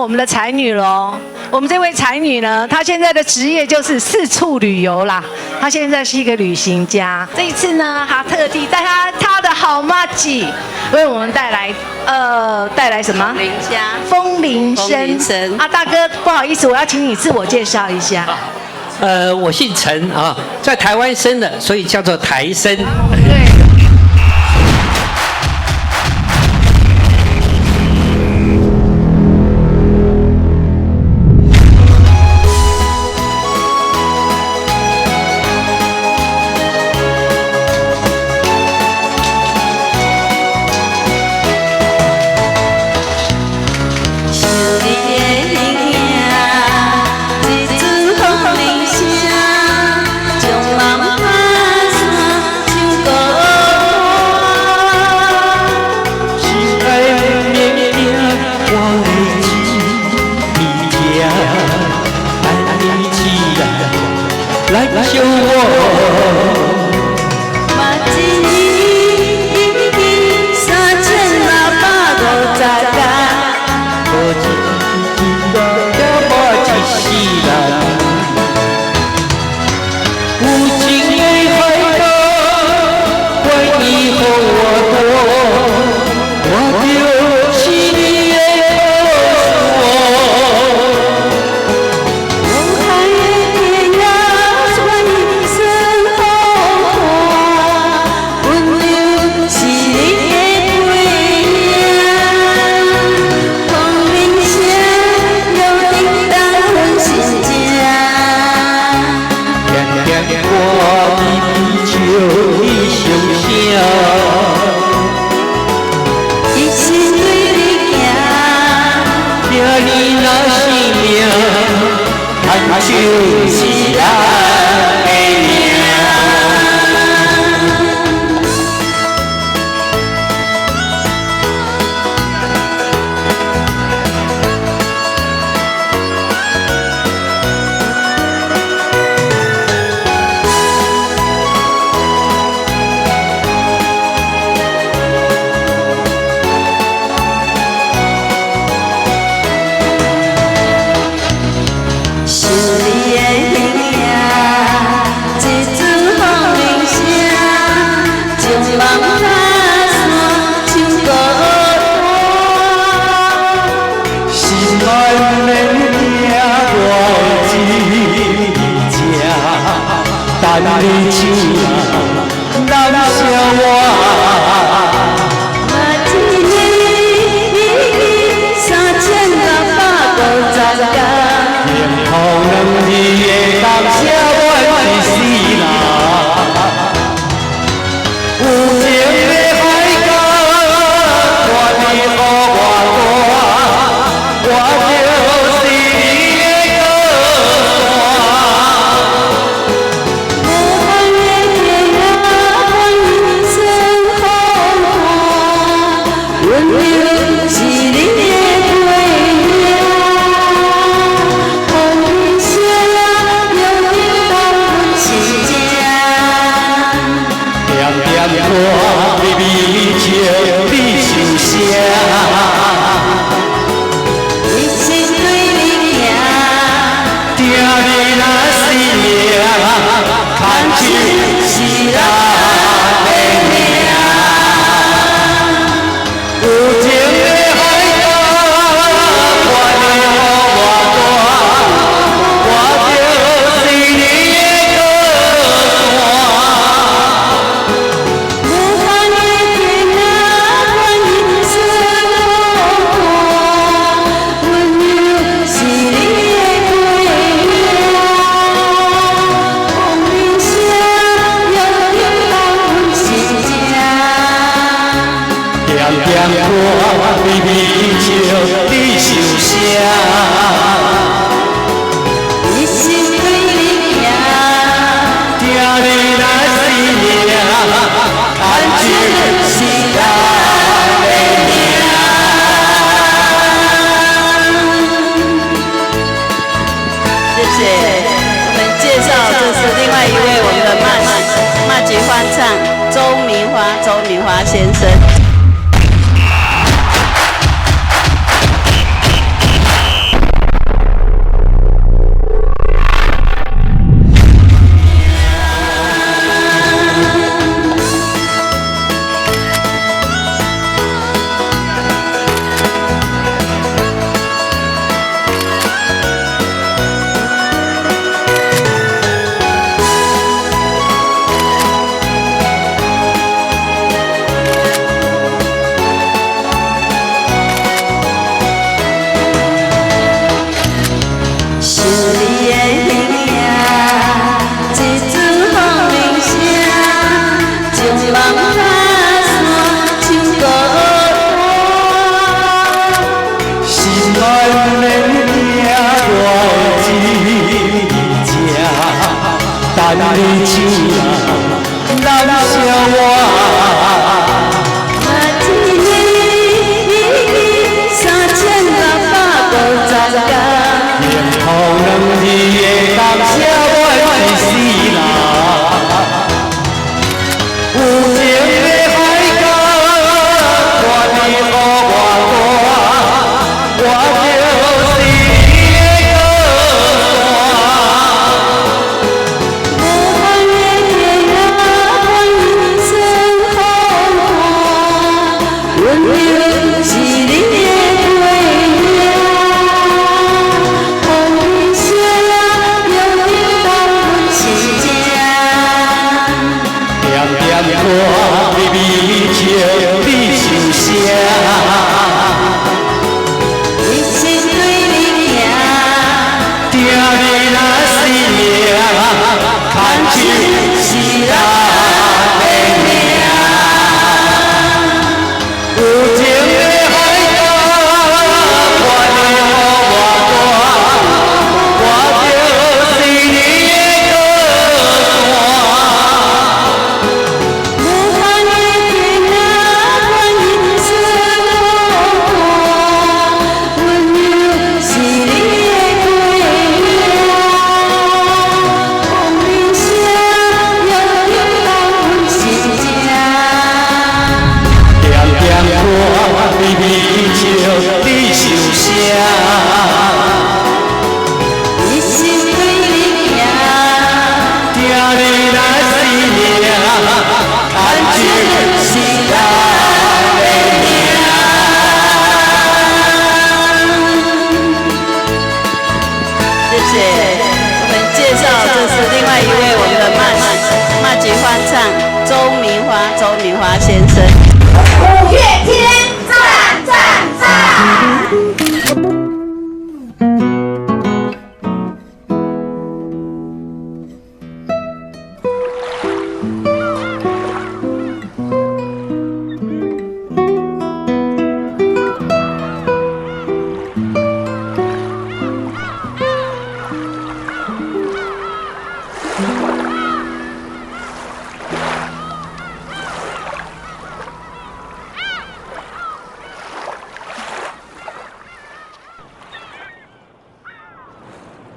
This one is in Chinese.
我们的才女喽。我们这位才女呢，她现在的职业就是四处旅游啦。她现在是一个旅行家。这一次呢，她特地带她的好麻吉为我们带来什么？风铃声。啊，大哥，不好意思，我要请你自我介绍一下。我姓陈啊，在台湾生的，所以叫做台生。对。来救我。就是爱的命。但你手难消我。周明华先生。你手人笑我。好两字的感谢我一世人，有情的海角，看你予我大，我就是你的无限的天涯，我一生好看，温柔是你的回忆。我微微笑，你受伤。一心对你行，定你若是命，牵手是咱的命。有情的海角，看你予我大，我就是你的靠你受伤，一心对你行，定你若是命，牵手是咱的命。谢谢。我们介绍这是另外一位我们的马菊欢唱周明华先生。5月天。